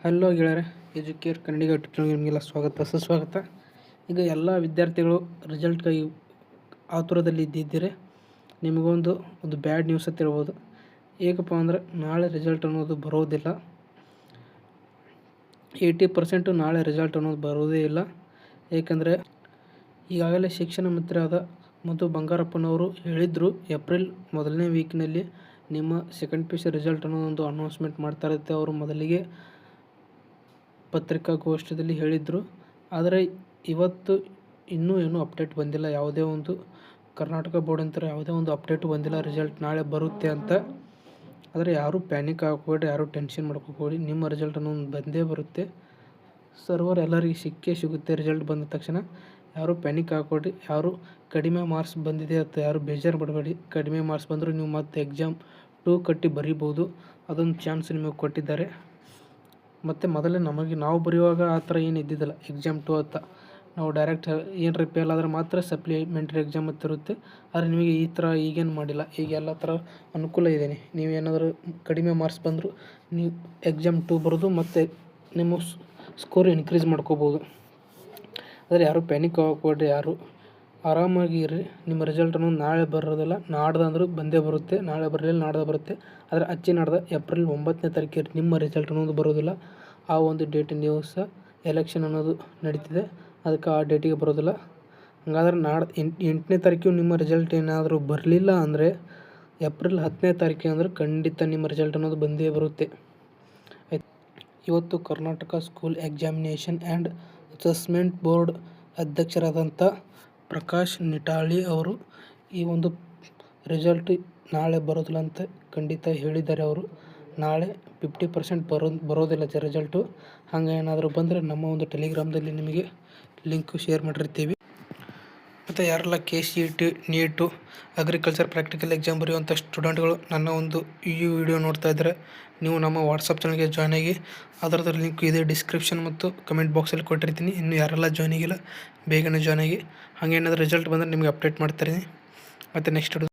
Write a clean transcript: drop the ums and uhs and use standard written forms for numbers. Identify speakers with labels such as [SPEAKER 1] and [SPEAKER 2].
[SPEAKER 1] Hello ಗೆಳೆಯರೆ, Educare ಕನ್ನಡಿಗ ಟ್ಯೂಟೋರಿಯಲ್ಗೆ ನಿಮಗೆಲ್ಲ ಸುಸ್ವಾಗತ. ಈಗ ಎಲ್ಲ ವಿದ್ಯಾರ್ಥಿಗಳು ರಿಸಲ್ಟ್ಗಾಗಿ ಆತುರದಲ್ಲಿ ಇದ್ದಿದ್ದರೆ ನಿಮಗೊಂದು ಬ್ಯಾಡ್ ನ್ಯೂಸ್ ಅಂತ ಹೇಳ್ಬೋದು. ಏಕಪ್ಪ ಅಂದ್ರೆ ನಾಳೆ ರಿಸಲ್ಟ್ ಅನ್ನೋದು ಬರೋದಿಲ್ಲ. 80% ನಾಳೆ ರಿಸಲ್ಟ್ ಅನ್ನೋದು ಬರೋದೇ ಇಲ್ಲ. ಏಕೆಂದರೆ ಈಗಾಗಲೇ ಶಿಕ್ಷಣ ಮಂತ್ರಿಯಾದ ಮಧು ಬಂಗಾರಪ್ಪನವರು ಹೇಳಿದರು, ಏಪ್ರಿಲ್ ಮೊದಲನೇ ವೀಕ್ನಲ್ಲಿ ನಿಮ್ಮ ಸೆಕೆಂಡ್ PUC ರಿಸಲ್ಟ್ ಅನ್ನೋದೊಂದು ಅನೌನ್ಸ್ಮೆಂಟ್ ಮಾಡ್ತಾರಂತೆ. ಅವರು ಮೊದಲಿಗೆ ಪತ್ರಿಕಾಗೋಷ್ಠಿಯಲ್ಲಿ ಹೇಳಿದರು. ಆದರೆ ಇವತ್ತು ಇನ್ನೂ ಏನೂ ಅಪ್ಡೇಟ್ ಬಂದಿಲ್ಲ. ಯಾವುದೇ ಒಂದು ಕರ್ನಾಟಕ ಬೋರ್ಡ್ ಅಂತ ಯಾವುದೇ ಒಂದು ಅಪ್ಡೇಟು ಬಂದಿಲ್ಲ, ರಿಸಲ್ಟ್ ನಾಳೆ ಬರುತ್ತೆ ಅಂತ. ಆದರೆ ಯಾರೂ ಪ್ಯಾನಿಕ್ ಆಗಬೇಡಿ, ಯಾರೂ ಟೆನ್ಷನ್ ಮಾಡ್ಕೋಬೇಡಿ. ನಿಮ್ಮ ರಿಸಲ್ಟ್ ಅನ್ನೋದು ಬಂದೇ ಬರುತ್ತೆ. ಸರ್ವರ್ ಎಲ್ಲರಿಗೆ ಸಿಗುತ್ತೆ ರಿಸಲ್ಟ್ ಬಂದ ತಕ್ಷಣ. ಯಾರೂ ಪ್ಯಾನಿಕ್ ಆಗಬೇಡಿ. ಯಾರು ಕಡಿಮೆ ಮಾರ್ಕ್ಸ್ ಬಂದಿದೆ ಅಂತ ಯಾರು ಬೇಜಾರು ಪಡಬೇಡಿ. ಕಡಿಮೆ ಮಾರ್ಕ್ಸ್ ಬಂದರೂ ನೀವು ಮತ್ತೆ ಎಕ್ಸಾಮ್ 2 ಕಟ್ಟಿ ಬರೀಬೋದು. ಅದೊಂದು ಚಾನ್ಸ್ ನಿಮಗೆ ಕೊಟ್ಟಿದ್ದಾರೆ. ಮತ್ತು ಮೊದಲೇ ನಾವು ಬರೆಯುವಾಗ ಆ ಥರ ಏನು ಇದ್ದಿದ್ದಿಲ್ಲ. ಎಕ್ಸಾಮ್ 2 ಅಂತ ನಾವು ಡೈರೆಕ್ಟ್ ಏನರ ಫೇಲ್ ಆದರೆ ಮಾತ್ರ ಸಪ್ಲಿಮೆಂಟ್ರಿ ಎಕ್ಸಾಮ್ ಅಂತ ಇರುತ್ತೆ. ಆದರೆ ನಿಮಗೆ ಈ ಥರ ಈಗೇನು ಮಾಡಿಲ್ಲ. ಈಗ ಎಲ್ಲ ಥರ ಅನುಕೂಲ ಇದೆ. ನೀವೇನಾದರೂ ಕಡಿಮೆ ಮಾರ್ಕ್ಸ್ ಬಂದರೂ ನೀವು ಎಕ್ಸಾಮ್ 2 ಬರೋದು ಮತ್ತು ನಿಮ್ಮ ಸ್ಕೋರ್ ಇನ್ಕ್ರೀಸ್ ಮಾಡ್ಕೋಬೋದು. ಆದರೆ ಯಾರೂ ಪ್ಯಾನಿಕ್ ಆಗಬೇಡಿ, ಯಾರು ಆರಾಮಾಗಿ ಇರ್ರಿ. ನಿಮ್ಮ ರಿಸಲ್ಟ್ ಅನ್ನೋದು ನಾಳೆ ಬರೋದಿಲ್ಲ, ನಾಡ್ದಂದ್ರೂ ಬಂದೇ ಬರುತ್ತೆ. ನಾಳೆ ಬರಲಿಲ್ಲ, ನಾಡ್ದು ಬರುತ್ತೆ. ಆದರೆ ಅಚ್ಚಿ ನಾಡ್ದು ಏಪ್ರಿಲ್ 9ನೇ ತಾರೀಕಿಗೆ ನಿಮ್ಮ ರಿಸಲ್ಟ್ ಅನ್ನೋದು ಬರೋದಿಲ್ಲ. ಆ ಒಂದು ಡೇಟಿನ ದಿವಸ ಎಲೆಕ್ಷನ್ ಅನ್ನೋದು ನಡೀತಿದೆ, ಅದಕ್ಕೆ ಆ ಡೇಟಿಗೆ ಬರೋದಿಲ್ಲ. ಹಾಗಾದ್ರೆ 8ನೇ ತಾರೀಕಿಗೆ ನಿಮ್ಮ ರಿಸಲ್ಟ್ ಏನಾದರೂ ಬರಲಿಲ್ಲ ಅಂದರೆ ಏಪ್ರಿಲ್ 10ನೇ ತಾರೀಕಿಗೆ ಅಂದರೆ ಖಂಡಿತ ನಿಮ್ಮ ರಿಸಲ್ಟ್ ಅನ್ನೋದು ಬಂದೇ ಬರುತ್ತೆ. ಇವತ್ತು Karnataka school examination and assessment board ಅಧ್ಯಕ್ಷರಾದಂಥ ಪ್ರಕಾಶ್ ನಿಟಾಳಿ ಅವರು ಈ ಒಂದು ರಿಸಲ್ಟ್ ನಾಳೆ ಬರೋದಿಲ್ಲ ಅಂತ ಖಂಡಿತ ಹೇಳಿದ್ದಾರೆ. ಅವರು ನಾಳೆ 50% ಬರೋದಿಲ್ಲ ರಿಸಲ್ಟು. ಹಾಗೆ ಏನಾದರೂ ಬಂದರೆ ನಮ್ಮ ಒಂದು ಟೆಲಿಗ್ರಾಮ್ದಲ್ಲಿ ನಿಮಗೆ ಲಿಂಕ್ ಶೇರ್ ಮಾಡಿರ್ತೀವಿ. ಮತ್ತು ಯಾರೆಲ್ಲ KCET, NEET, agriculture practical exam ಬರೆಯುವಂಥ ಸ್ಟೂಡೆಂಟ್ಗಳು ನನ್ನ ಒಂದು ಈ ವಿಡಿಯೋ ನೋಡ್ತಾ ಇದ್ದರೆ ನೀವು ನಮ್ಮ ವಾಟ್ಸಪ್ ಚಾನಲ್ಗೆ ಜಾಯ್ನ್ ಆಗಿ. ಅದರದ್ದು ಲಿಂಕ್ ಇದೆ ಡಿಸ್ಕ್ರಿಪ್ಷನ್ ಮತ್ತು ಕಮೆಂಟ್ ಬಾಕ್ಸಲ್ಲಿ ಕೊಟ್ಟಿರ್ತೀನಿ. ಇನ್ನು ಯಾರೆಲ್ಲ ಜಾಯ್ನ್ ಆಗಿಲ್ಲ ಬೇಗನೆ ಜಾಯ್ನ್ ಆಗಿ. ಹಾಗೇನಾದರೂ ರಿಸಲ್ಟ್ ಬಂದರೆ ನಿಮಗೆ ಅಪ್ಡೇಟ್ ಮಾಡ್ತೀನಿ. ಮತ್ತು ನೆಕ್ಸ್ಟ್